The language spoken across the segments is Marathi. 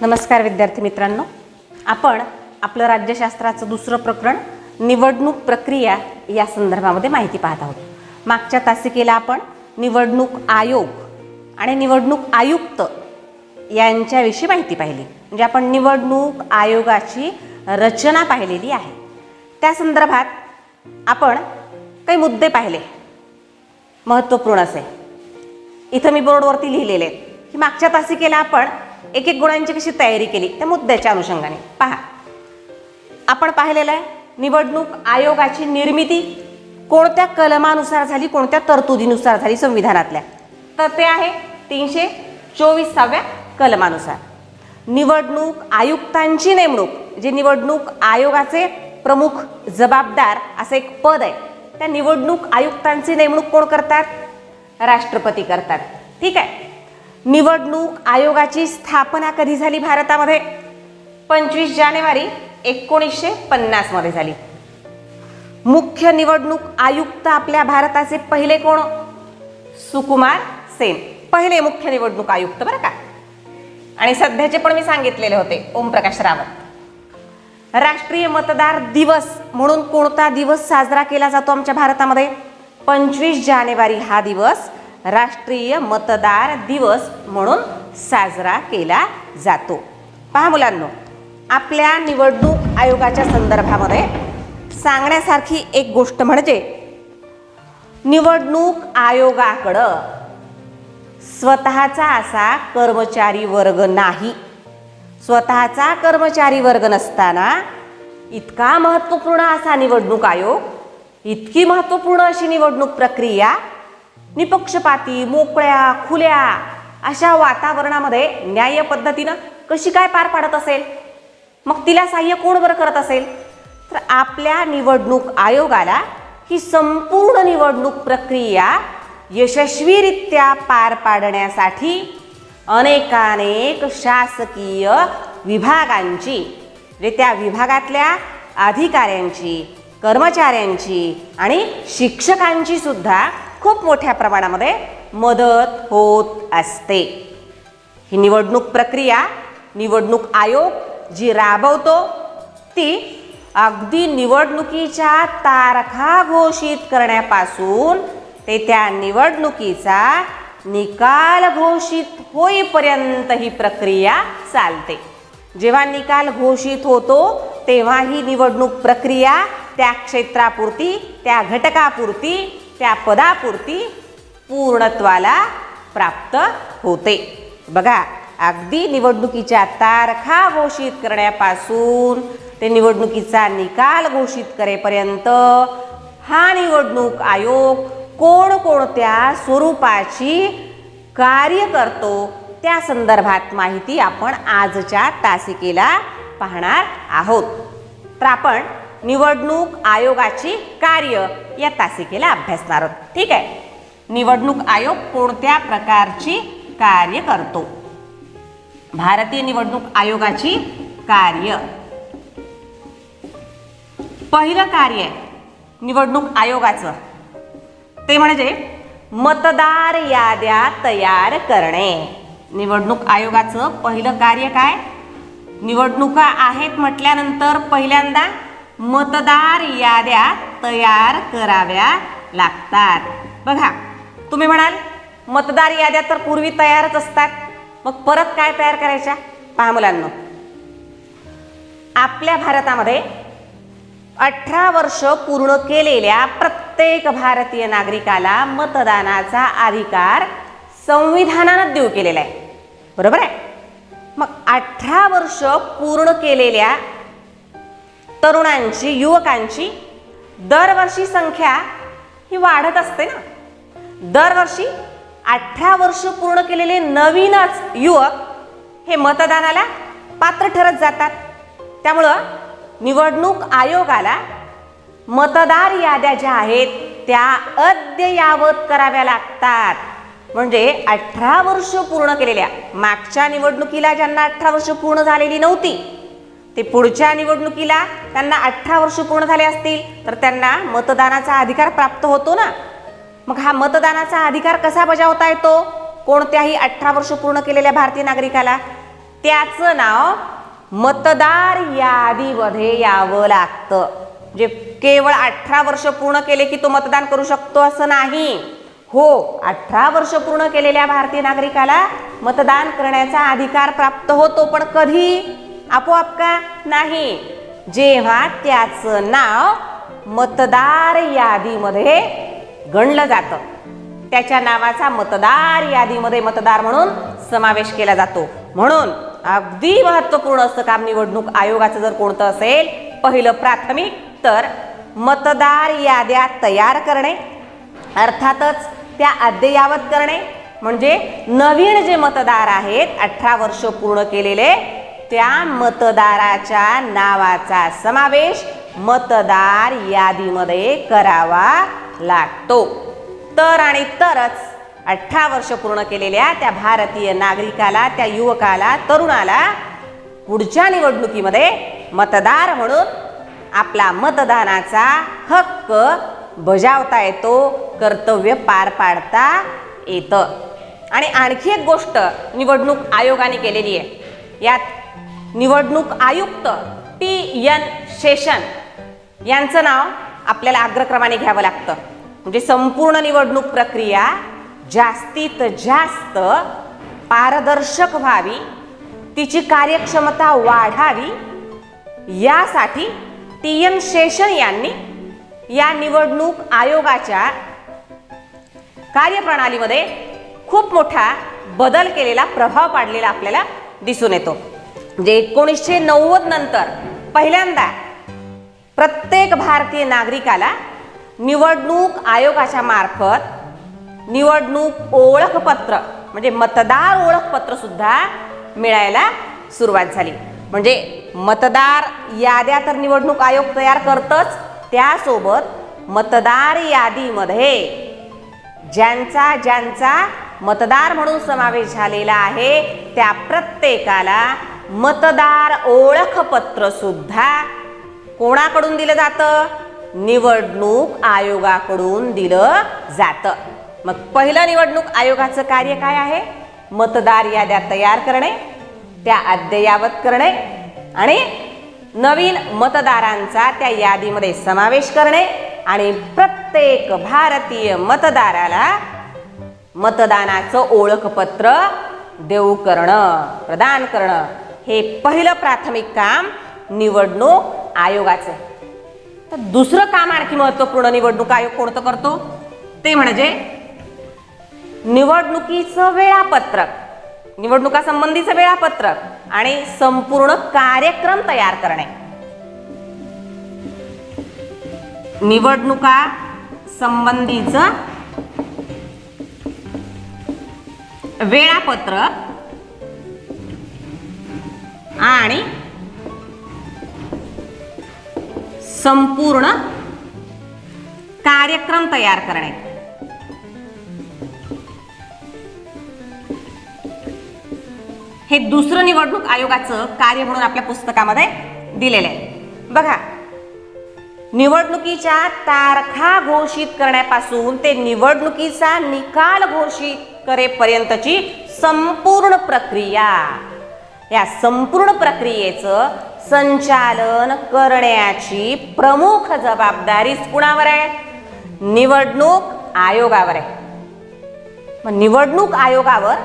नमस्कार विद्यार्थी मित्रांनो, आपण आपलं राज्यशास्त्राचं दुसरं प्रकरण निवडणूक प्रक्रिया या संदर्भामध्ये माहिती पाहत आहोत. मागच्या तासिकेला आपण निवडणूक आयोग आणि निवडणूक आयुक्त यांच्याविषयी माहिती पाहिली. म्हणजे आपण निवडणूक आयोगाची रचना पाहिलेली आहे. त्या संदर्भात आपण काही मुद्दे पाहिले महत्त्वपूर्ण असे. इथं मी बोर्डवरती लिहिलेले आहेत की मागच्या तासिकेला आपण एक एक गुणांची कशी तयारी केली त्या मुद्द्याच्या अनुषंगाने पहा. आपण पाहिलेलं आहे निवडणूक आयोगाची निर्मिती कोणत्या कलमानुसार झाली, कोणत्या तरतुदीनुसार झाली संविधानातल्या, तर ते आहे 324व्या कलमानुसार. निवडणूक आयुक्तांची नेमणूक, जे निवडणूक आयोगाचे प्रमुख जबाबदार असं एक पद आहे, त्या निवडणूक आयुक्तांची नेमणूक कोण करतात? राष्ट्रपती करतात. ठीक आहे. निवडणूक आयोगाची स्थापना कधी झाली भारतामध्ये? 25 जानेवारी 1950 मध्ये झाली. मुख्य निवडणूक आयुक्त आपल्या भारताचे पहिले कोण? सुकुमार सेन, पहिले मुख्य निवडणूक आयुक्त बरं का. आणि सध्याचे पण मी सांगितलेले होते, ओमप्रकाश रावत. राष्ट्रीय मतदार दिवस म्हणून कोणता दिवस साजरा केला जातो आमच्या भारतामध्ये? 25 जानेवारी हा दिवस राष्ट्रीय मतदार दिवस म्हणून साजरा केला जातो. पहा मुलांनो, आपल्या निवडणूक आयोगाच्या संदर्भामध्ये सांगण्यासारखी एक गोष्ट म्हणजे निवडणूक आयोगाकडं स्वतःचा असा कर्मचारी वर्ग नाही. स्वतःचा कर्मचारी वर्ग नसताना इतका महत्त्वपूर्ण असा निवडणूक आयोग, इतकी महत्त्वपूर्ण अशी निवडणूक प्रक्रिया निपक्षपाती, मोकळ्या, खुल्या अशा वातावरणामध्ये न्याय्य पद्धतीनं कशी काय पार पाडत असेल? मग तिला सहाय्य कोण बरं करत असेल? तर आपल्या निवडणूक आयोगाला ही संपूर्ण निवडणूक प्रक्रिया यशस्वीरित्या पार पाडण्यासाठी अनेकानेक शासकीय विभागांची, म्हणजे त्या विभागातल्या अधिकाऱ्यांची, कर्मचाऱ्यांची आणि शिक्षकांची सुद्धा खूप मोठ्या प्रमाणामध्ये मदत होत असते. ही निवडणूक प्रक्रिया निवडणूक आयोग जी राबवतो ती अगदी निवडणुकीच्या तारखा घोषित करण्यापासून ते त्या निवडणुकीचा निकाल घोषित होईपर्यंत ही प्रक्रिया चालते. जेव्हा निकाल घोषित होतो तेव्हा ही निवडणूक प्रक्रिया त्या क्षेत्रापुरती, त्या घटकापुरती, त्या पदापुरती पूर्णत्वाला प्राप्त होते. बघा, अगदी निवडणुकीच्या तारखा घोषित करण्यापासून ते निवडणुकीचा निकाल घोषित करेपर्यंत हा निवडणूक आयोग कोणकोणत्या स्वरूपाची कार्य करतो त्या संदर्भात माहिती आपण आजच्या तासिकेला पाहणार आहोत. तर आपण निवडणूक आयोगाची कार्य या तासिकेला अभ्यासणार आहोत. ठीक आहे. निवडणूक आयोग कोणत्या प्रकारची कार्य करतो? भारतीय निवडणूक आयोगाची कार्य, पहिलं कार्य निवडणूक आयोगाचं ते म्हणजे मतदार याद्या तयार करणे. निवडणूक आयोगाचं पहिलं कार्य काय? निवडणुका आहेत म्हटल्यानंतर पहिल्यांदा मतदार याद्या तयार कराव्या लागतात. बघा, तुम्ही म्हणाल मतदार याद्या तर पूर्वी तयारच असतात, मग परत काय तयार करायच्या? पहा मुलांनो, आपल्या भारतामध्ये 18 वर्ष पूर्ण केलेल्या प्रत्येक भारतीय नागरिकाला मतदानाचा अधिकार संविधानानं देऊ केलेला आहे. बरोबर आहे. मग 18 वर्ष पूर्ण केलेल्या तरुणांची, युवकांची दरवर्षी संख्या ही वाढत असते ना. दरवर्षी 18 वर्ष पूर्ण केलेले नवीनच युवक हे मतदानाला पात्र ठरत जातात. त्यामुळं निवडणूक आयोगाला मतदार याद्या ज्या आहेत त्या अद्ययावत कराव्या लागतात. म्हणजे 18 वर्ष पूर्ण केलेल्या, मागच्या निवडणुकीला ज्यांना 18 वर्ष पूर्ण झालेली नव्हती ते पुढच्या निवडणुकीला त्यांना 18 वर्ष पूर्ण झाले असतील तर त्यांना मतदानाचा अधिकार प्राप्त होतो ना. मग हा मतदानाचा अधिकार कसा बजावता येतो? कोणत्याही 18 वर्ष पूर्ण केलेल्या भारतीय नागरिकाला त्याचं नाव मतदार यादीमध्ये यावं लागतं. म्हणजे केवळ 18 वर्ष पूर्ण केले की तो मतदान करू शकतो असं नाही. हो, 18 वर्ष पूर्ण केलेल्या भारतीय नागरिकाला मतदान करण्याचा अधिकार प्राप्त होतो, पण कधी? आपोआप का? नाही. जेव्हा त्याचं नाव मतदार यादीमध्ये गणलं जातं, त्याच्या नावाचा मतदार यादीमध्ये मतदार म्हणून समावेश केला जातो. म्हणून अगदी महत्त्वपूर्ण असं काम निवडणूक आयोगाचं जर कोणतं असेल, पहिलं प्राथमिक तर मतदार याद्या तयार करणे, अर्थातच त्या अद्ययावत करणे. म्हणजे नवीन जे मतदार आहेत 18 वर्ष पूर्ण केलेले, त्या मतदाराच्या नावाचा समावेश मतदार यादीमध्ये करावा लागतो. तर आणि तरच 18 वर्ष पूर्ण केलेल्या त्या भारतीय नागरिकाला, त्या युवकाला, तरुणाला पुढच्या निवडणुकीमध्ये मतदार म्हणून आपला मतदानाचा हक्क बजावता येतो, कर्तव्य पार पाडता येतं. आणि आणखी एक गोष्ट निवडणूक आयोगाने केलेली आहे. यात निवडणूक आयुक्त TN शेषन यांचं नाव आपल्याला अग्रक्रमाने घ्यावं लागतं. म्हणजे संपूर्ण निवडणूक प्रक्रिया जास्तीत जास्त पारदर्शक व्हावी, तिची कार्यक्षमता वाढावी, यासाठी TN शेषन यांनी या निवडणूक आयोगाच्या कार्यप्रणालीमध्ये खूप मोठा बदल केलेला, प्रभाव पाडलेला आपल्याला दिसून येतो. म्हणजे 1990 नंतर पहिल्यांदा प्रत्येक भारतीय नागरिकाला निवडणूक आयोगाच्या मार्फत निवडणूक ओळखपत्र म्हणजे मतदार ओळखपत्र सुद्धा मिळायला सुरुवात झाली. म्हणजे मतदार याद्या तर निवडणूक आयोग तयार करतच, त्यासोबत मतदार यादीमध्ये ज्यांचा ज्यांचा मतदार म्हणून समावेश झालेला आहे त्या प्रत्येकाला मतदार ओळखपत्र सुद्धा कोणाकडून दिलं जातं? निवडणूक आयोगाकडून दिलं जातं. मग पहिलं निवडणूक आयोगाचं कार्य काय आहे? मतदार याद्या तयार करणे, त्या अद्ययावत करणे आणि नवीन मतदारांचा त्या यादीमध्ये समावेश करणे आणि प्रत्येक भारतीय मतदाराला मतदानाचं ओळखपत्र देऊ करणं, प्रदान करणं, हे पहिलं प्राथमिक काम निवडणूक आयोगाचं. तर दुसरं काम आणखी महत्त्वपूर्ण निवडणूक आयोग कोणतं करतो? ते म्हणजे निवडणुकीचं वेळापत्रक, निवडणुकासंबंधीचं वेळापत्रक आणि संपूर्ण कार्यक्रम तयार करणे. निवडणुका संबंधीचं वेळापत्रक आणि संपूर्ण कार्यक्रम तयार करणे. हे दुसरं निवडणूक आयोगाचं कार्य म्हणून आपल्या पुस्तकामध्ये दिलेलं आहे. बघा, निवडणुकीच्या तारखा घोषित करण्यापासून ते निवडणुकीचा निकाल घोषित करेपर्यंतची संपूर्ण प्रक्रिया, या संपूर्ण प्रक्रियेचं संचालन करण्याची प्रमुख जबाबदारी कुणावर आहे? निवडणूक आयोगावर आहे. मग निवडणूक आयोगावर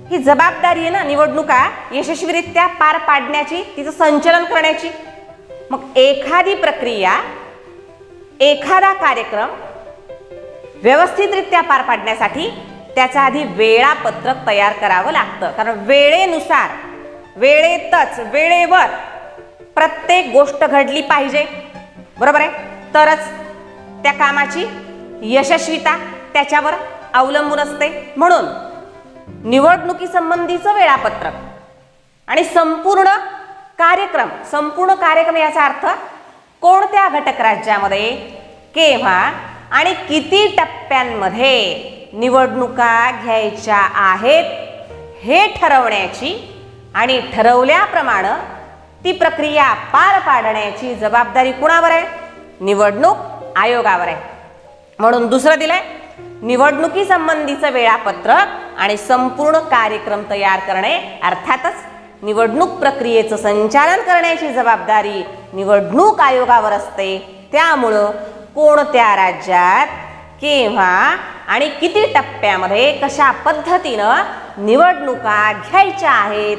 ही जबाबदारी आहे ना निवडणुका यशस्वीरित्या पार पाडण्याची, तिचं संचालन करण्याची. मग एखादी प्रक्रिया, एखादा कार्यक्रम व्यवस्थितरित्या पार पाडण्यासाठी त्याचा आधी वेळापत्रक तयार करावं लागतं. कारण वेळेनुसार, वेळेतच, वेळेवर प्रत्येक गोष्ट घडली पाहिजे, बरोबर आहे? तरच त्या कामाची यशस्वीता त्याच्यावर अवलंबून असते. म्हणून निवडणुकी संबंधीचं वेळापत्रक आणि संपूर्ण कार्यक्रम याचा अर्थ कोणत्या घटक राज्यामध्ये, केव्हा आणि किती टप्प्यांमध्ये निवडणुका घ्यायच्या आहेत हे ठरवण्याची आणि ठरवल्याप्रमाणे ती प्रक्रिया पार पाडण्याची जबाबदारी कुणावर आहे? निवडणूक आयोगावर आहे. म्हणून दुसरं दिलंय, निवडणुकी संबंधीचं वेळापत्रक आणि संपूर्ण कार्यक्रम तयार करणे, अर्थातच निवडणूक प्रक्रियेचं संचालन करण्याची जबाबदारी निवडणूक आयोगावर असते. त्यामुळं कोणत्या राज्यात केव्हा आणि किती टप्प्यामध्ये कशा पद्धतीनं निवडणुका घ्यायच्या आहेत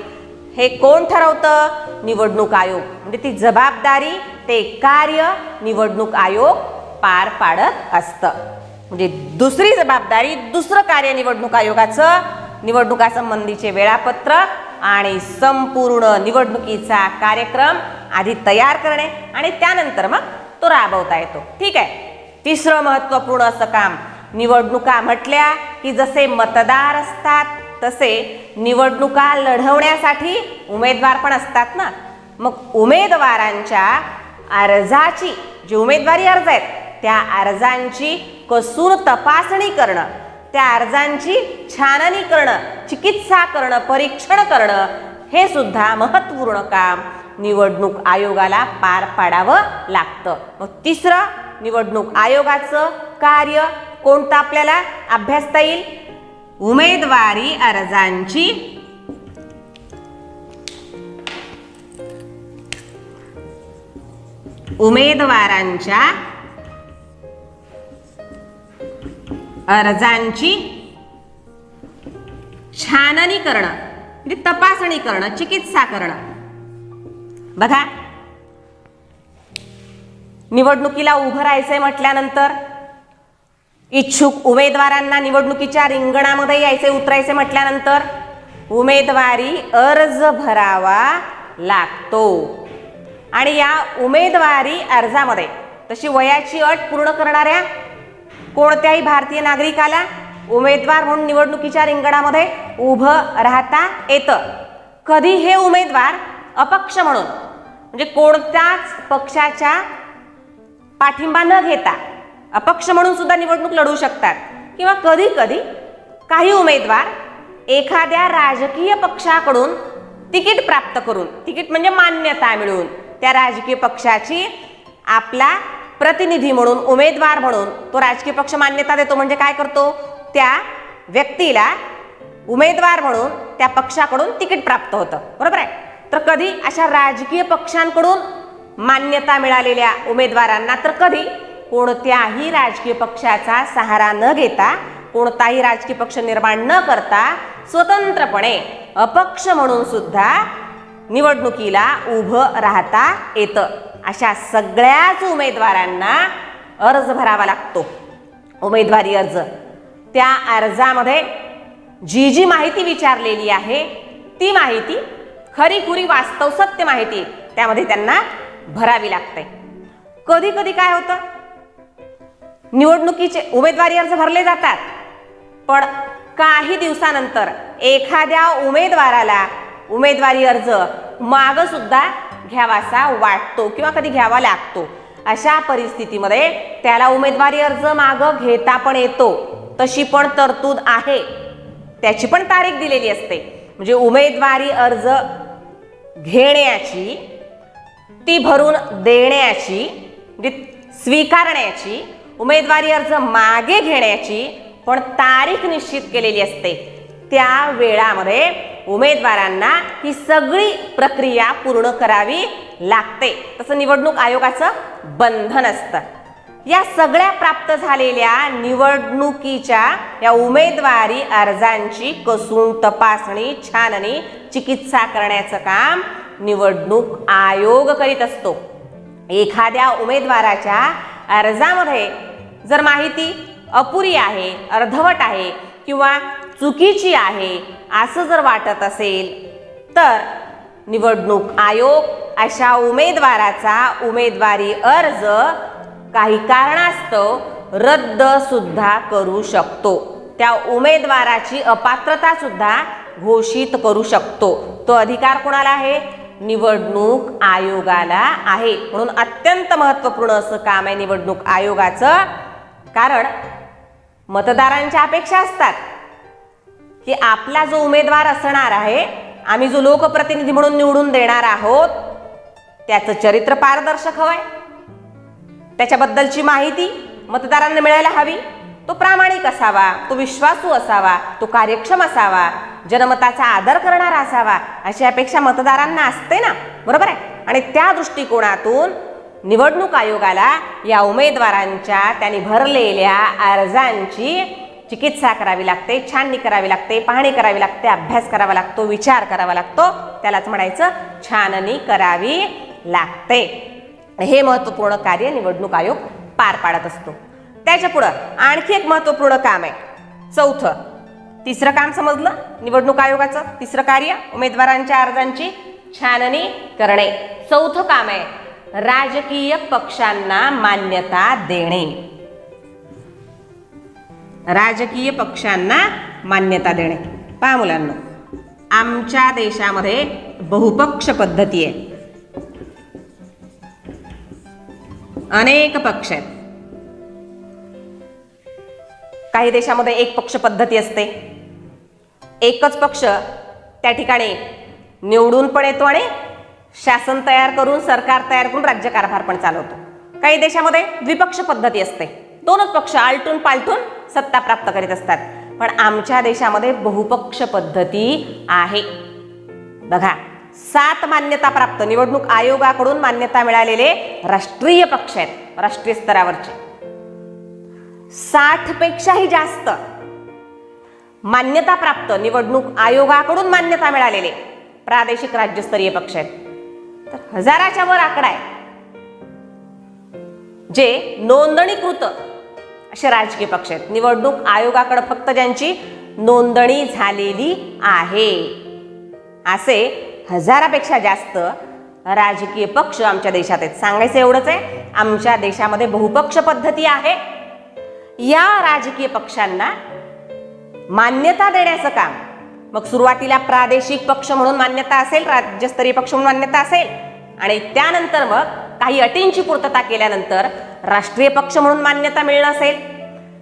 हे कोण ठरवतं? निवडणूक आयोग. म्हणजे ती जबाबदारी, ते कार्य निवडणूक आयोग पार पाडत असतं. म्हणजे दुसरी जबाबदारी, दुसरं कार्य निवडणूक आयोगाचं निवडणुकासंबंधीचे वेळापत्रक आणि संपूर्ण निवडणुकीचा कार्यक्रम आधी तयार करणे आणि त्यानंतर मग तो राबवता येतो. ठीक आहे. तिसरं महत्त्वपूर्ण असं काम, निवडणुका म्हटल्या की जसे मतदार असतात तसे निवडणुका लढवण्यासाठी उमेदवार पण असतात ना. मग उमेदवारांच्या अर्जाची, जे उमेदवारी अर्ज आहेत त्या अर्जांची कसून तपासणी करणं, त्या अर्जांची छाननी करणं, चिकित्सा करणं, परीक्षण करणं हे सुद्धा महत्त्वपूर्ण काम निवडणूक आयोगाला पार पाडावं लागतं. मग तिसरं निवडणूक आयोगाचं कार्य कोणतं आपल्याला अभ्यासता येईल? उमेदवारी अर्जांची उमेदवारांच्या अर्जांची छाननी करणं, म्हणजे तपासणी करणं, चिकित्सा करणं. बघा, निवडणुकीला उभं राहायचंय म्हटल्यानंतर इच्छुक उमेदवारांना निवडणुकीच्या रिंगणामध्ये यायचे, उतरायचे म्हटल्यानंतर उमेदवारी अर्ज भरावा लागतो. आणि या उमेदवारी अर्जामध्ये तशी वयाची अट पूर्ण करणाऱ्या कोणत्याही भारतीय नागरिकाला उमेदवार म्हणून निवडणुकीच्या रिंगणामध्ये उभं राहता येतं. कधी हे उमेदवार अपक्ष म्हणून, म्हणजे कोणत्याच पक्षाच्या पाठिंबा न घेता अपक्ष म्हणून सुद्धा निवडणूक लढवू शकतात. किंवा कधी कधी काही उमेदवार एखाद्या राजकीय पक्षाकडून तिकीट प्राप्त करून, तिकीट म्हणजे मान्यता मिळवून, त्या राजकीय पक्षाची आपला प्रतिनिधी म्हणून, उमेदवार म्हणून तो राजकीय पक्ष मान्यता देतो. म्हणजे काय करतो? त्या व्यक्तीला उमेदवार म्हणून त्या पक्षाकडून तिकीट प्राप्त होतं. बरोबर आहे. तर कधी अशा राजकीय पक्षांकडून मान्यता मिळालेल्या उमेदवारांना, तर कधी कोणत्याही राजकीय पक्षाचा सहारा न घेता, कोणताही राजकीय पक्ष निर्माण न करता स्वतंत्रपणे अपक्ष म्हणून सुद्धा निवडणुकीला उभं राहता येतं. अशा सगळ्याच उमेदवारांना अर्ज भरावा लागतो, उमेदवारी अर्ज. त्या अर्जामध्ये जी जी माहिती विचारलेली आहे ती माहिती, खरीखुरी वास्तव सत्य माहिती त्यामध्ये त्यांना भरावी लागते. कधी कधी काय होतं, निवडणुकीचे उमेदवारी अर्ज भरले जातात, पण काही दिवसानंतर एखाद्या उमेदवाराला उमेदवारी अर्ज माग सुद्धा घ्यावासा वाटतो किंवा कधी घ्यावा लागतो. अशा परिस्थितीमध्ये त्याला उमेदवारी अर्ज माग घेता पण येतो. तशी पण तरतूद आहे, त्याची पण तारीख दिलेली असते. म्हणजे उमेदवारी अर्ज घेण्याची, ती भरून देण्याची, म्हणजे स्वीकारण्याची, उमेदवारी अर्ज मागे घेण्याची पण तारीख निश्चित केलेली असते. त्या वेळामध्ये उमेदवारांना ही सगळी प्रक्रिया पूर्ण करावी लागते. तसं निवडणूक आयोगाचं बंधन असतं. या सगळ्या प्राप्त झालेल्या निवडणुकीच्या या उमेदवारी अर्जांची कसून तपासणी, छाननी, चिकित्सा करण्याचं काम निवडणूक आयोग करीत असतो. एखाद्या उमेदवाराच्या अर्जामध्ये जर माहिती अपुरी आहे, अर्धवट आहे किंवा चुकीची आहे असं जर वाटत असेल तर निवडणूक आयोग अशा उमेदवाराचा उमेदवारी अर्ज काही कारणास्तव रद्द सुद्धा करू शकतो. त्या उमेदवाराची अपात्रता सुद्धा घोषित करू शकतो. तो अधिकार कोणाला आहे? निवडणूक आयोगाला आहे. म्हणून अत्यंत महत्त्वपूर्ण असं काम आहे निवडणूक आयोगाचं. कारण मतदारांच्या अपेक्षा असतात की आपला जो उमेदवार असणार आहे, आम्ही जो लोकप्रतिनिधी म्हणून निवडून देणार आहोत, त्याचं चरित्र पारदर्शक हवंय, त्याच्याबद्दलची माहिती मतदारांना मिळायला हवी, तो प्रामाणिक असावा, तो विश्वासू असावा, तो कार्यक्षम असावा, जनमताचा आदर करणारा असावा अशी अपेक्षा मतदारांना असते ना, बरोबर आहे. आणि त्या दृष्टिकोनातून निवडणूक आयोगाला या उमेदवारांच्या त्यांनी भरलेल्या अर्जांची चिकित्सा करावी लागते, छाननी करावी लागते, पाहणी करावी लागते, अभ्यास करावा लागतो, विचार करावा लागतो. त्यालाच म्हणायचं छाननी करावी लागते. हे महत्त्वपूर्ण कार्य निवडणूक आयोग पार पाडत असतो. त्याच्या पुढं आणखी एक महत्त्वपूर्ण काम आहे, चौथं. तिसरं काम समजलं निवडणूक आयोगाचं, तिसरं कार्य उमेदवारांच्या अर्जांची छाननी करणे. चौथं काम आहे राजकीय पक्षांना मान्यता देणे. राजकीय पक्षांना मान्यता देणे. पहा मुलांनो, आमच्या देशामध्ये बहुपक्ष पद्धती आहे, अनेक पक्ष आहेत. काही देशामध्ये एक पक्ष पद्धती असते, एकच पक्ष त्या ठिकाणी निवडून पण येतो आणि शासन तयार करून, सरकार तयार करून राज्यकारभार पण चालवतो. काही देशामध्ये द्विपक्ष पद्धती असते, दोनच पक्ष आलटून पालटून सत्ता प्राप्त करीत असतात. पण आमच्या देशामध्ये बहुपक्ष पद्धती आहे. बघा, 7 मान्यता प्राप्त निवडणूक आयोगाकडून मान्यता मिळालेले राष्ट्रीय पक्ष आहेत, राष्ट्रीय स्तरावरचे. 60 पेक्षाही जास्त मान्यता प्राप्त निवडणूक आयोगाकडून मान्यता मिळालेले प्रादेशिक राज्यस्तरीय पक्ष आहेत. तर 1000च्या वर आकडा आहे जे नोंदणीकृत असे राजकीय पक्ष आहेत. निवडणूक आयोगाकडे फक्त ज्यांची नोंदणी झालेली आहे असे 1000पेक्षा जास्त राजकीय पक्ष आमच्या देशात आहेत. सांगायचं एवढंच आहे, आमच्या देशामध्ये बहुपक्ष पद्धती आहे. या राजकीय पक्षांना मान्यता देण्याचं काम, मग सुरुवातीला प्रादेशिक पक्ष म्हणून मान्यता असेल, राज्यस्तरीय पक्ष म्हणून मान्यता असेल, आणि त्यानंतर मग काही अटींची पूर्तता केल्यानंतर राष्ट्रीय पक्ष म्हणून मान्यता मिळणं असेल.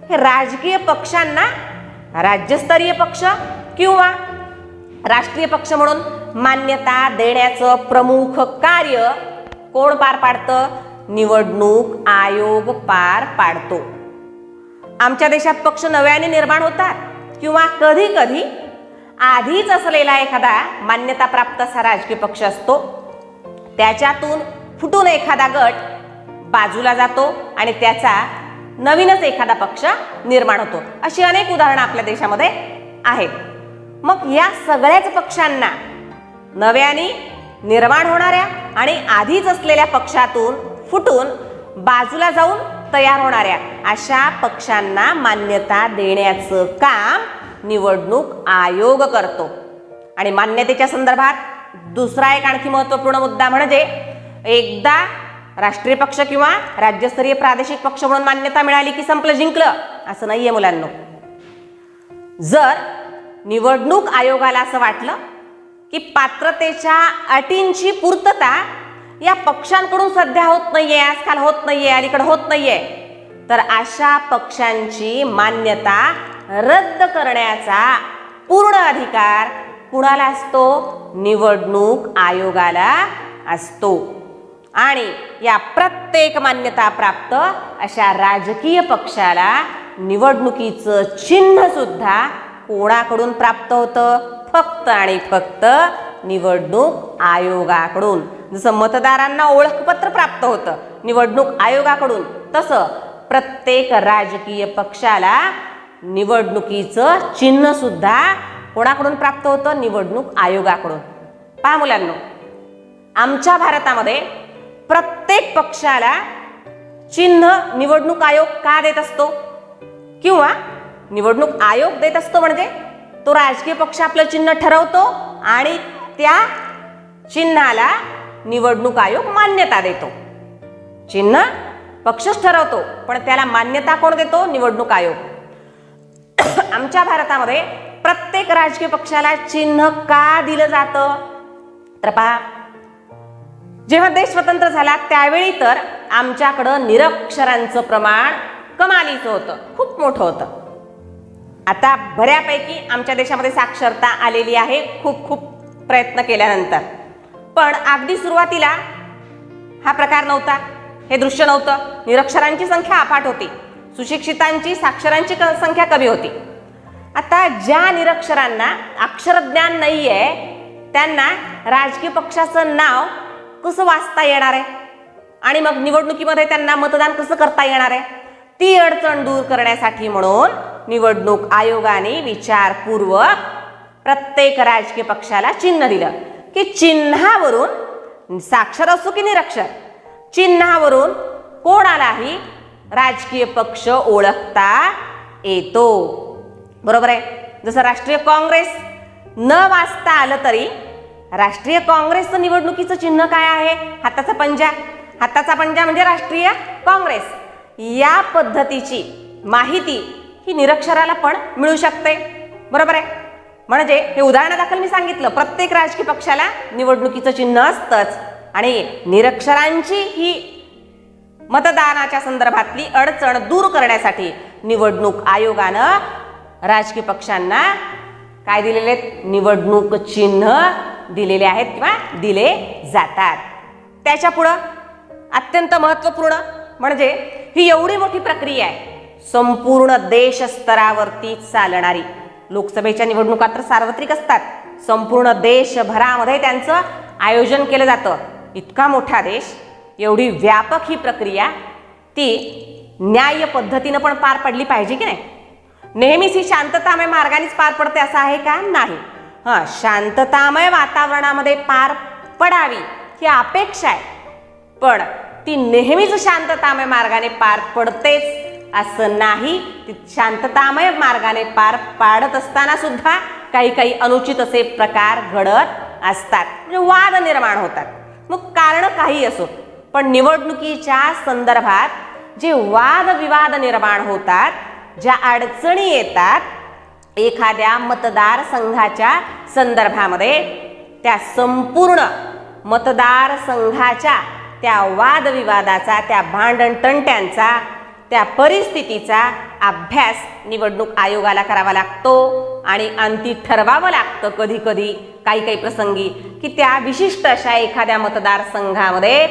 हे राजकीय पक्षांना राज्यस्तरीय पक्ष किंवा राष्ट्रीय पक्ष म्हणून मान्यता देण्याचं प्रमुख कार्य कोण पार पाडतं? निवडणूक आयोग पार पाडतो. आमच्या देशात पक्ष नव्याने निर्माण होतात किंवा कधी कधी आधीच असलेला एखादा मान्यता प्राप्त असा राजकीय पक्ष असतो, त्याच्यातून फुटून एखादा गट बाजूला जातो आणि त्याचा नवीनच एखादा पक्ष निर्माण होतो. अशी अनेक उदाहरणं आपल्या देशामध्ये आहेत. मग या सगळ्याच पक्षांना नव्याने निर्माण होणाऱ्या आणि आधीच असलेल्या पक्षातून फुटून बाजूला जाऊन तयार होणाऱ्या अशा पक्षांना मान्यता देण्याचं काम निवडणूक आयोग करतो. आणि मान्यतेच्या संदर्भात दुसरा एक आणखी महत्त्वपूर्ण मुद्दा म्हणजे एकदा राष्ट्रीय पक्ष किंवा राज्यस्तरीय प्रादेशिक पक्ष म्हणून मान्यता मिळाली की संपलं, जिंकलं असं नाहीये मुलांनो. जर निवडणूक आयोगाला असं वाटलं की पात्रतेच्या अटींची पूर्तता या पक्षांकडून सध्या होत नाहीये, आजकाल होत नाहीये, अलीकडे होत नाहीये, तर अशा पक्षांची मान्यता रद्द करण्याचा पूर्ण अधिकार कुणाला असतो? निवडणूक आयोगाला असतो. आणि या प्रत्येक मान्यता प्राप्त अशा राजकीय पक्षाला निवडणुकीचं चिन्ह सुद्धा कोणाकडून प्राप्त होतं? फक्त आणि फक्त निवडणूक आयोगाकडून. जसं मतदारांना ओळखपत्र प्राप्त होतं निवडणूक आयोगाकडून, तसं प्रत्येक राजकीय पक्षाला निवडणुकीचं चिन्ह सुद्धा कोणाकडून प्राप्त होतं? निवडणूक आयोगाकडून. पहा मुलांनो, आमच्या भारतामध्ये प्रत्येक पक्षाला चिन्ह निवडणूक आयोग का देत असतो? किंवा निवडणूक आयोग देत असतो म्हणजे तो राजकीय पक्ष आपलं चिन्ह ठरवतो आणि त्या चिन्हाला निवडणूक आयोग मान्यता देतो. चिन्ह पक्षच ठरवतो पण त्याला मान्यता कोण देतो? निवडणूक आयोग. आमच्या भारतामध्ये प्रत्येक राजकीय पक्षाला चिन्ह का दिलं जातं? तर पहा, जेव्हा देश स्वतंत्र झाला त्यावेळी तर आमच्याकडं निरक्षरांचं प्रमाण कमालीचं होतं, खूप मोठं होतं. आता बऱ्यापैकी आमच्या देशामध्ये साक्षरता आलेली आहे, खूप खूप प्रयत्न केल्यानंतर. पण अगदी सुरुवातीला हा प्रकार नव्हता, हे दृश्य नव्हतं. निरक्षरांची संख्या अफाट होती, सुशिक्षितांची, साक्षरांची संख्या कमी होती. आता ज्या निरक्षरांना अक्षरज्ञान नाही आहे त्यांना राजकीय पक्षाचं नाव कसं वाचता येणार आहे आणि मग निवडणुकीमध्ये त्यांना मतदान कसं करता येणार आहे, ती अडचण दूर करण्यासाठी म्हणून निवडणूक आयोगाने विचारपूर्वक प्रत्येक राजकीय पक्षाला चिन्ह दिलं की चिन्हावरून, साक्षर असो की निरक्षर, चिन्हावरून कोणालाही राजकीय पक्ष ओळखता येतो. बरोबर आहे. जसं राष्ट्रीय काँग्रेस न वाचता आलं तरी राष्ट्रीय काँग्रेसचं निवडणुकीचं चिन्ह काय आहे? हाताचा पंजा. हाताचा पंजा म्हणजे राष्ट्रीय काँग्रेस. या पद्धतीची माहिती ही निरक्षराला पण मिळू शकते. बरोबर आहे. म्हणजे हे उदाहरणादाखल मी सांगितलं, प्रत्येक राजकीय पक्षाला निवडणुकीचं चिन्ह असतंच आणि निरक्षरांची ही मतदानाच्या संदर्भातली अडचण दूर करण्यासाठी निवडणूक आयोगानं राजकीय पक्षांना काय दिलेले आहेत? निवडणूक चिन्ह दिलेले आहेत किंवा दिले जातात. त्याच्या पुढं अत्यंत महत्त्वपूर्ण म्हणजे ही एवढी मोठी प्रक्रिया आहे, संपूर्ण देश स्तरावरती चालणारी. लोकसभेच्या निवडणुका तर सार्वत्रिक असतात, संपूर्ण देशभरामध्ये त्यांचं आयोजन केलं जातं. इतका मोठा देश, एवढी व्यापक ही प्रक्रिया, ती न्याय्य पद्धतीनं पण पार पडली पाहिजे की नाही. नेहमीच ही शांततामय मार्गानेच पार पडते असं आहे का? नाही. शांततामय वातावरणामध्ये पार पडावी ही अपेक्षा आहे, पण ती नेहमीच शांततामय मार्गाने पार पडतेच असं नाही. ती शांततामय मार्गाने पार पाडत असताना सुद्धा काही काही अनुचित असे प्रकार घडत असतात, म्हणजे वाद निर्माण होतात. मग कारण काही असो, पण निवडणुकीच्या संदर्भात जे वादविवाद निर्माण होतात, ज्या अडचणी येतात एखाद्या मतदारसंघाच्या संदर्भामध्ये, त्या संपूर्ण मतदारसंघाच्या त्या वादविवादाचा, त्या भांडणतंट्यांचा, त्या परिस्थितीचा अभ्यास निवडणूक आयोगाला करावा लागतो आणि अंती ठरवावं लागतं कधी कधी काही काही प्रसंगी की त्या विशिष्ट अशा एखाद्या मतदारसंघामध्ये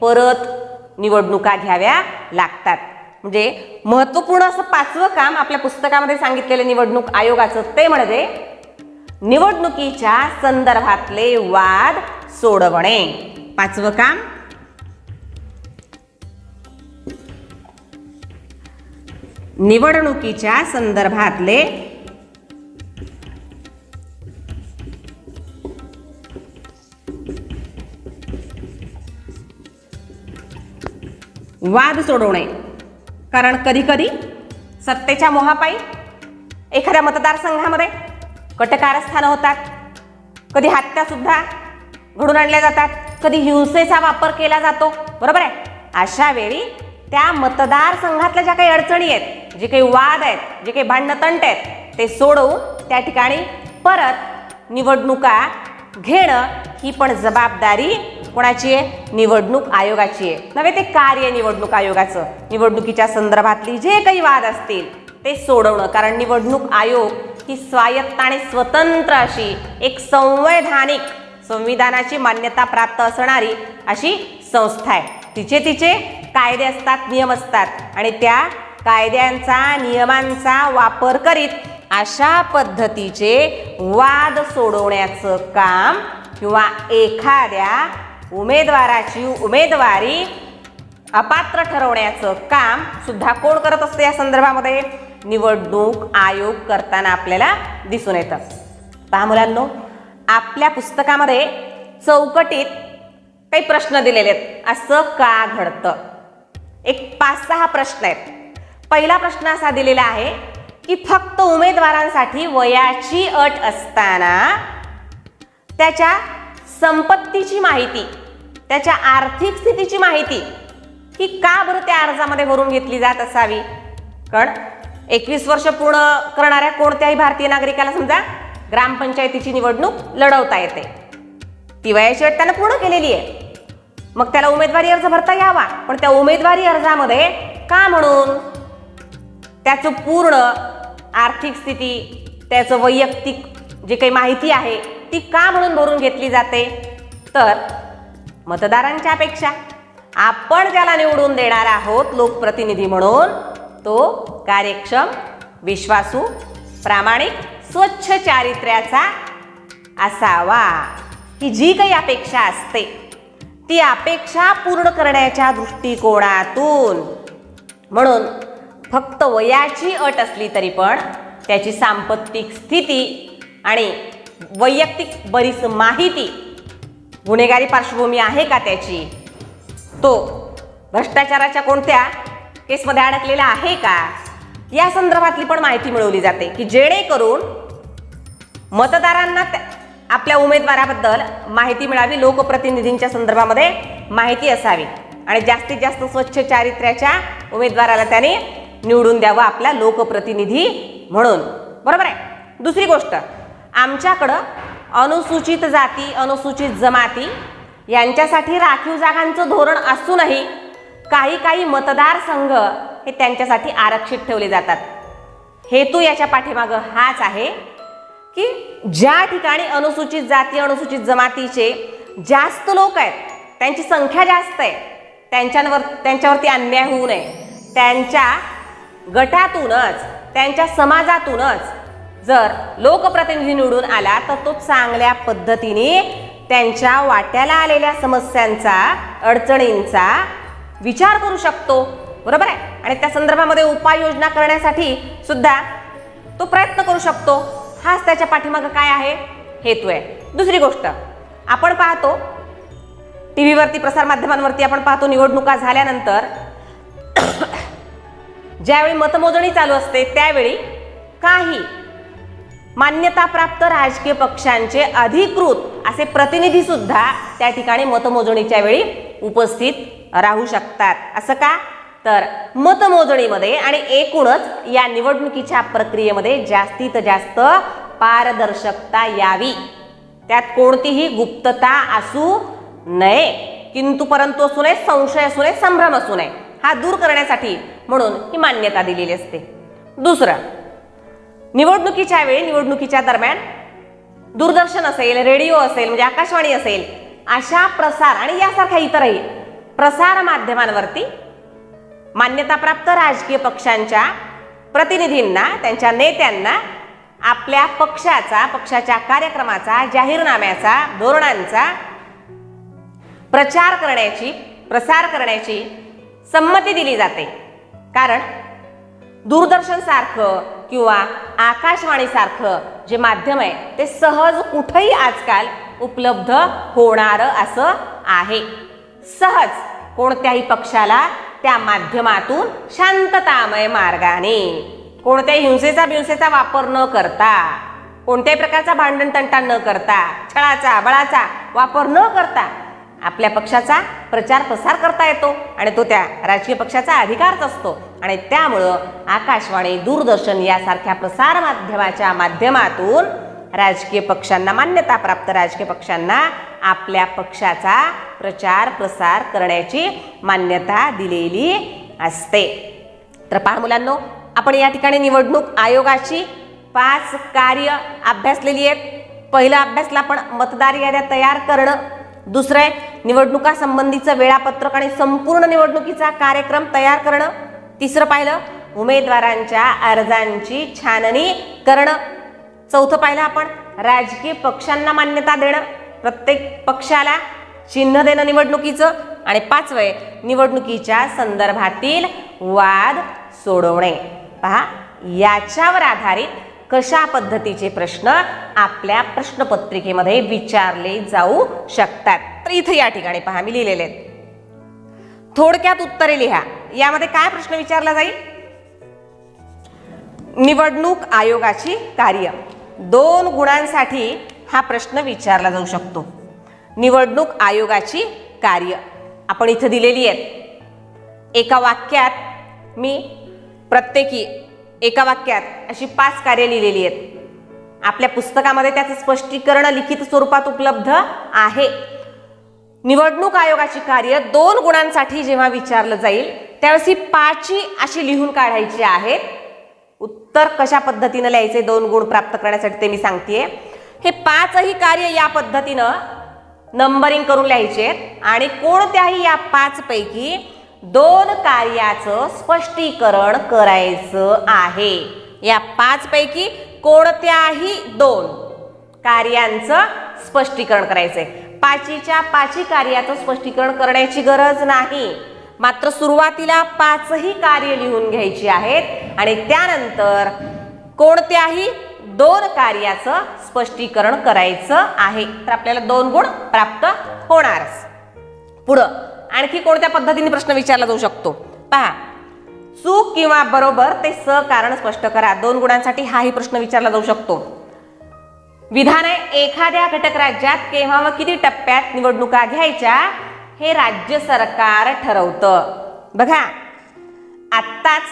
परत निवडणुका घ्याव्या लागतात. म्हणजे महत्त्वपूर्ण असं पाचवं काम आपल्या पुस्तकामध्ये सांगितलेलं निवडणूक आयोगाचं ते म्हणजे निवडणुकीच्या संदर्भातले वाद सोडवणे. पाचवं काम निवडणुकीच्या संदर्भातले वाद सोडवणे. कारण कधी कधी सत्तेच्या मोहापायी एखाद्या मतदारसंघामध्ये कटकारस्थानं होतात, कधी हत्या सुद्धा घडून आणल्या जातात, कधी हिंसेचा वापर केला जातो. बरोबर आहे. अशा वेळी त्या मतदारसंघातल्या ज्या काही अडचणी आहेत, जे काही वाद आहेत, जे काही भांडणतंट आहेत, ते सोडवून त्या ठिकाणी परत निवडणुका घेणं ही पण जबाबदारी कोणाची आहे? निवडणूक आयोगाची आहे. नव्हे ते कार्य निवडणूक आयोगाचं. निवडणुकीच्या संदर्भातली जे काही वाद असतील ते सोडवणं. कारण निवडणूक आयोग ही स्वायत्त आणि स्वतंत्र अशी एक संवैधानिक, संविधानाची मान्यता प्राप्त असणारी अशी संस्था आहे. तिचे कायदे असतात, नियम असतात आणि त्या कायद्यांचा, नियमांचा वापर करीत अशा पद्धतीचे वाद सोडवण्याचं काम किंवा एखाद्या उमेदवाराची उमेदवारी अपात्र ठरवण्याचं काम सुद्धा कोण करत असते या संदर्भामध्ये? निवडणूक आयोग करताना आपल्याला दिसून येतं. पहा मुलांनो, आपल्या पुस्तकामध्ये चौकटीत काही प्रश्न दिलेले आहेत. असं का घडतं? एक 5-6 प्रश्न आहेत. पहिला प्रश्न असा दिलेला आहे की फक्त उमेदवारांसाठी वयाची अट असताना त्याच्या संपत्तीची माहिती, त्याच्या आर्थिक स्थितीची माहिती ही का बरं त्या अर्जामध्ये भरून घेतली जात असावी? कारण 21 वर्ष पूर्ण करणाऱ्या कोणत्याही भारतीय नागरिकाला समजा ग्रामपंचायतीची निवडणूक लढवता येते, ती वयाची अट त्यानं पूर्ण केलेली आहे, मग त्याला उमेदवारी अर्ज भरता यावा. पण त्या उमेदवारी अर्जामध्ये का म्हणून त्याचं पूर्ण आर्थिक स्थिती, त्याचं वैयक्तिक जे काही माहिती आहे ती का म्हणून भरून घेतली जाते? तर मतदारांच्या अपेक्षा, आपण ज्याला निवडून देणार आहोत लोकप्रतिनिधी म्हणून, तो कार्यक्षम, विश्वासू, प्रामाणिक स्वच्छ चारित्र्याचा असावा. ही जी काही अपेक्षा असते ती अपेक्षा पूर्ण करण्याच्या दृष्टिकोनातून, म्हणून फक्त वयाची अट असली तरी पण त्याची सांपत्तिक स्थिती आणि वैयक्तिक बरीच माहिती, गुन्हेगारी पार्श्वभूमी आहे का त्याची, तो भ्रष्टाचाराच्या कोणत्या केसमध्ये अडकलेला आहे का, या संदर्भातली पण माहिती मिळवली जाते की जेणेकरून मतदारांना आपल्या उमेदवाराबद्दल माहिती मिळावी, लोकप्रतिनिधींच्या संदर्भामध्ये माहिती असावी आणि जास्तीत जास्त स्वच्छ चारित्र्याच्या उमेदवाराला त्याने निवडून द्यावा आपला लोकप्रतिनिधी म्हणून. बरोबर आहे. दुसरी गोष्ट, आमच्याकडं अनुसूचित जाती, अनुसूचित जमाती यांच्यासाठी राखीव जागांचं धोरण असूनही काही मतदारसंघ हे त्यांच्यासाठी आरक्षित ठेवले जातात. हेतू याच्या पाठीमागं हाच आहे की ज्या ठिकाणी अनुसूचित जाती, अनुसूचित जमातीचे जास्त लोक आहेत, त्यांची संख्या जास्त आहे, त्यांच्यावरती अन्याय होऊ नये. त्यांच्या गटातूनच, त्यांच्या समाजातूनच जर लोकप्रतिनिधी निवडून आला तर तो चांगल्या पद्धतीने त्यांच्या वाट्याला आलेल्या समस्यांचा, अडचणींचा विचार करू शकतो. बरोबर आहे. आणि त्या संदर्भामध्ये उपाययोजना करण्यासाठी सुद्धा तो प्रयत्न करू शकतो. हाच त्याच्या पाठीमागं काय आहे, हेतू आहे. दुसरी गोष्ट, आपण पाहतो टीव्हीवरती, प्रसारमाध्यमांवरती आपण पाहतो निवडणुका झाल्यानंतर ज्यावेळी मतमोजणी चालू असते त्यावेळी काही मान्यताप्राप्त राजकीय पक्षांचे अधिकृत असे प्रतिनिधी सुद्धा त्या ठिकाणी मतमोजणीच्या वेळी उपस्थित राहू शकतात. असं का, तर मतमोजणीमध्ये आणि एकूणच या निवडणुकीच्या प्रक्रियेमध्ये जास्तीत जास्त पारदर्शकता यावी, त्यात कोणतीही गुप्तता असू नये, किंतु परंतु असू नये, संशय असू नये, संभ्रम असू नये, हा दूर करण्यासाठी म्हणून ही मान्यता दिलेली असते. दुसरं, निवडणुकीच्या वेळी, निवडणुकीच्या दरम्यान दूरदर्शन असेल, रेडिओ असेल, म्हणजे आकाशवाणी असेल, अशा प्रसार आणि यासारख्या इतरही प्रसार माध्यमांवरती मान्यताप्राप्त राजकीय पक्षांच्या प्रतिनिधींना, त्यांच्या नेत्यांना आपल्या पक्षाचा, पक्षाच्या कार्यक्रमाचा, जाहीरनाम्याचा, धोरणांचा प्रचार करण्याची, प्रसार करण्याची संमती दिली जाते. कारण दूरदर्शन सारखं किंवा आकाशवाणी सारखं जे माध्यम आहे ते सहज कुठेही आजकाल उपलब्ध होणार असं आहे. सहज कोणत्याही पक्षाला त्या माध्यमातून शांततामय मार्गाने, कोणत्याही हिंसेचा वापर न करता, कोणत्याही प्रकारचा भांडण तंटा न करता, छळाचा बळाचा वापर न करता आपल्या पक्षाचा प्रचार प्रसार करता येतो आणि तो त्या राजकीय पक्षाचा अधिकारच असतो. आणि त्यामुळं आकाशवाणी, दूरदर्शन यासारख्या प्रसार माध्यमाच्या माध्यमातून राजकीय पक्षांना, मान्यताप्राप्त राजकीय पक्षांना आपल्या पक्षाचा प्रचार प्रसार करण्याची मान्यता दिलेली असते. तर पहा मुलांनो, आपण या ठिकाणी निवडणूक आयोगाची 5 कार्य अभ्यासलेली आहेत. पहिलं अभ्यासला आपण मतदार याद्या तयार करणं. दुसरं आहे निवडणुका संबंधीचं वेळापत्रक आणि संपूर्ण निवडणुकीचा कार्यक्रम तयार करणं. तिसरं पाहिलं उमेदवारांच्या अर्जांची छाननी करणं. चौथं पाहिलं आपण राजकीय पक्षांना मान्यता देणं, प्रत्येक पक्षाला चिन्ह देणं निवडणुकीचं. आणि 5वं निवडणुकीच्या संदर्भातील वाद सोडवणे. पहा, याच्यावर आधारित कशा पद्धतीचे प्रश्न आपल्या प्रश्नपत्रिकेमध्ये विचारले जाऊ शकतात. तर इथे या ठिकाणी पहा मी लिहिलेले आहेत. थोडक्यात उत्तरे लिहा. यामध्ये काय प्रश्न विचारला जाईल? निवडणूक आयोगाची कार्य 2 गुणांसाठी हा प्रश्न विचारला जाऊ शकतो. निवडणूक आयोगाची कार्य आपण इथे दिलेली आहेत. एका वाक्यात मी प्रत्येकी एका वाक्यात अशी 5 कार्य लिहिलेली आहेत. आपल्या पुस्तकामध्ये त्याचं स्पष्टीकरण लिखित स्वरूपात उपलब्ध आहे. निवडणूक आयोगाची कार्य 2 गुणांसाठी जेव्हा विचारलं जाईल त्यावेळेस ही 5 अशी लिहून काढायची आहेत. उत्तर कशा पद्धतीनं लिहायचे 2 गुण प्राप्त करण्यासाठी ते मी सांगतेय. हे 5ही कार्य या पद्धतीनं नंबरिंग करून लिहायचे आहेत आणि कोणत्याही या 5 पैकी 2 कार्याचं स्पष्टीकरण करायचं आहे. या 5 पैकी कोणत्याही 2 कार्यांचं स्पष्टीकरण करायचंय. 5च्या 5 कार्याचं स्पष्टीकरण करण्याची गरज नाही, मात्र सुरुवातीला 5ही कार्य लिहून घ्यायची आहेत आणि त्यानंतर कोणत्याही 2 कार्याचं स्पष्टीकरण करायचं आहे. तर आपल्याला 2 गुण प्राप्त होणार. पुढं आणखी कोणत्या पद्धतीने प्रश्न विचारला जाऊ शकतो पहा. चूक किंवा बरोबर ते कारण स्पष्ट करा. 2 गुणांसाठी हाही प्रश्न विचारला जाऊ शकतो. विधान आहे, एखाद्या घटक राज्यात केव्हा व किती टप्प्यात निवडणुका घ्यायच्या हे राज्य सरकार ठरवतं. बघा, आत्ताच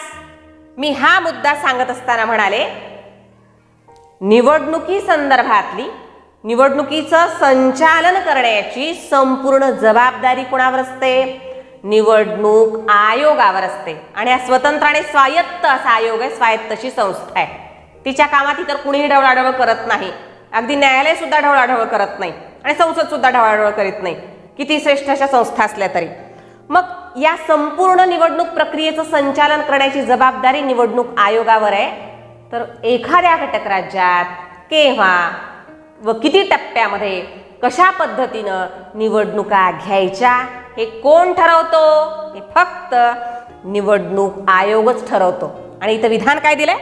मी हा मुद्दा सांगत असताना म्हणाले, निवडणुकी संदर्भातली निवडणुकीचं संचालन करण्याची संपूर्ण जबाबदारी कोणावर असते? निवडणूक आयोगावर असते. आणि हा स्वतंत्र आणि स्वायत्त असा आयोग आहे, स्वायत्तशी संस्था आहे. तिच्या कामात इतर कुणीही ढवळाढवळ करत नाही. अगदी न्यायालय सुद्धा ढवळाढवळ करत नाही आणि संसद सुद्धा ढवळाढवळ करीत नाही, किती श्रेष्ठ अशा संस्था असल्या तरी. मग या संपूर्ण निवडणूक प्रक्रियेचं संचालन करण्याची जबाबदारी निवडणूक आयोगावर आहे. तर एखाद्या घटक राज्यात केव्हा व किती टप्प्यामध्ये कशा पद्धतीनं निवडणुका घ्यायच्या हे कोण ठरवतो? हे फक्त निवडणूक आयोगच ठरवतो. आणि इथं विधान काय दिलंय?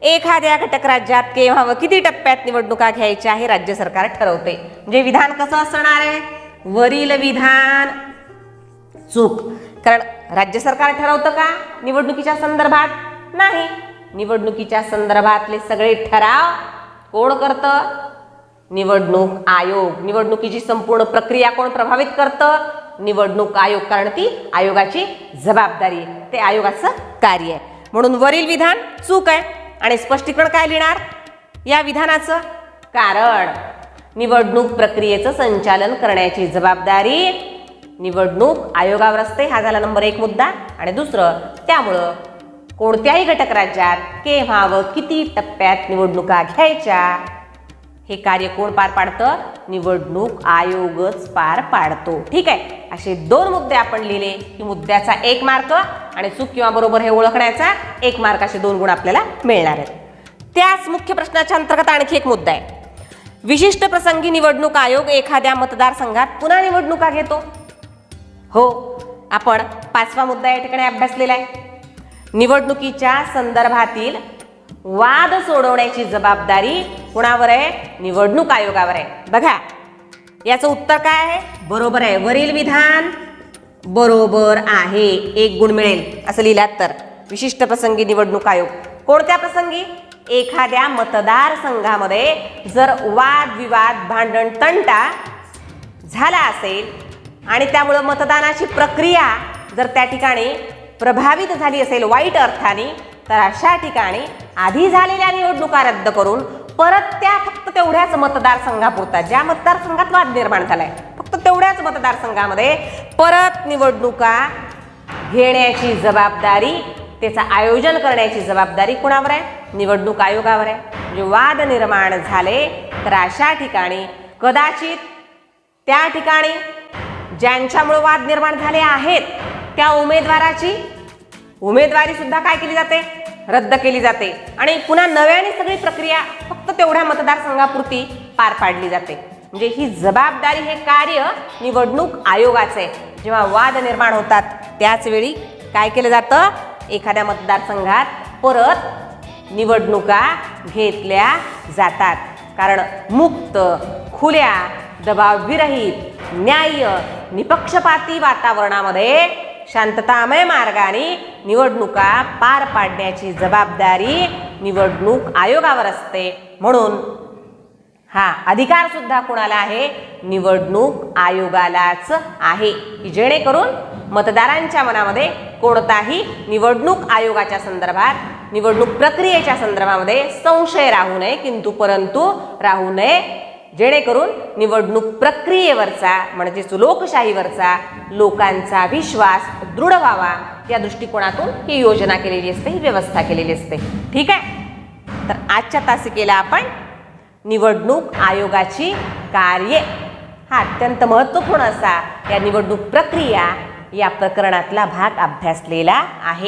एखाद्या घटक राज्यात केव्हा व किती टप्प्यात निवडणुका घ्यायच्या हे राज्य सरकार ठरवते. म्हणजे विधान कसं असणार आहे? वरील विधान चूक. कारण राज्य सरकार ठरवतं का निवडणुकीच्या संदर्भात? नाही. निवडणुकीच्या संदर्भातले सगळे ठराव कोण करतं? निवडणूक आयोग. निवडणुकीची संपूर्ण प्रक्रिया कोण प्रभावित करतं? निवडणूक आयोग. कारण ती आयोगाची जबाबदारी, ते आयोगाचं कार्य आहे. म्हणून वरील विधान चूक आहे. आणि स्पष्टीकरण काय लिहिणार या विधानाचं? कारण निवडणूक प्रक्रियेचं संचालन करण्याची जबाबदारी निवडणूक आयोगावर असते. हा झाला नंबर 1 मुद्दा. आणि दुसरं, त्यामुळं कोणत्याही घटक राज्यात केव्हा व किती टप्प्यात निवडणुका घ्यायच्या हे कार्य कोण पार पाडतं? निवडणूक आयोगच पार पाडतो. ठीक आहे. असे 2 मुद्दे आपण लिहिले की मुद्द्याचा 1 मार्क आणि चूक किंवा बरोबर हे ओळखण्याचा 1 मार्क, असे 2 गुण आपल्याला मिळणार आहेत. त्याच मुख्य प्रश्नाच्या अंतर्गत आणखी एक मुद्दा आहे. विशिष्ट प्रसंगी निवडणूक आयोग एखाद्या मतदारसंघात पुन्हा निवडणुका घेतो. हो, आपण 5वा मुद्दा या ठिकाणी अभ्यासलेला आहे. निवडणुकीच्या संदर्भातील वाद सोडवण्याची जबाबदारी कुणावर आहे? निवडणूक आयोगावर आहे. बघा, याचं उत्तर काय आहे? बरोबर आहे. वरील विधान बरोबर आहे. 1 गुण मिळेल असं लिहिलात तर. विशिष्ट प्रसंगी निवडणूक आयोग. कोणत्या प्रसंगी? एखाद्या मतदारसंघामध्ये जर वादविवाद, भांडण, तंटा झाला असेल आणि त्यामुळे मतदानाची प्रक्रिया जर त्या ठिकाणी प्रभावित झाली असेल वाईट अर्थाने, तर अशा ठिकाणी आधी झालेल्या निवडणुका रद्द करून परत त्या फक्त तेवढ्याच मतदारसंघापुरता, ज्या मतदारसंघात वाद निर्माण झालाय, फक्त तेवढ्याच मतदारसंघामध्ये परत निवडणुका घेण्याची जबाबदारी, त्याचं आयोजन करण्याची जबाबदारी कुणावर आहे? निवडणूक आयोगावर आहे. म्हणजे वाद निर्माण झाले तर अशा ठिकाणी कदाचित त्या ठिकाणी ज्यांच्यामुळे वाद निर्माण झाले आहेत त्या उमेदवाराची उमेदवारी सुद्धा काय केली जाते? रद्द केली जाते आणि पुन्हा नव्याने सगळी प्रक्रिया फक्त तेवढ्या मतदारसंघापुरती पार पाडली जाते. म्हणजे ही जबाबदारी, हे कार्य निवडणूक आयोगाचे आहे. जेव्हा वाद निर्माण होतात त्याच वेळी काय केलं जातं? एखाद्या मतदारसंघात परत निवडणुका घेतल्या जातात. कारण मुक्त, खुल्या, दबावविरहित, न्याय्य, निपक्षपाती वातावरणामध्ये शांततामय मार्गाने निवडणुका पार पाडण्याची जबाबदारी निवडणूक आयोगावर असते. म्हणून हा अधिकार सुद्धा कोणाला आहे? निवडणूक आयोगालाच आहे, की जेणेकरून मतदारांच्या मनामध्ये कोणताही निवडणूक आयोगाच्या संदर्भात, निवडणूक प्रक्रियेच्या संदर्भामध्ये संशय राहू नये, किंतु परंतु राहू नये, जेणेकरून निवडणूक प्रक्रियेवरचा म्हणजेच लोकशाहीवरचा लोकांचा विश्वास दृढ व्हावा, या दृष्टिकोनातून ही योजना केलेली असते, ही व्यवस्था केलेली असते. ठीक आहे. तर आजच्या तासिकेला आपण निवडणूक आयोगाची कार्ये हा अत्यंत महत्त्वपूर्ण असा या निवडणूक प्रक्रिया या प्रकरणातला भाग अभ्यासलेला आहे.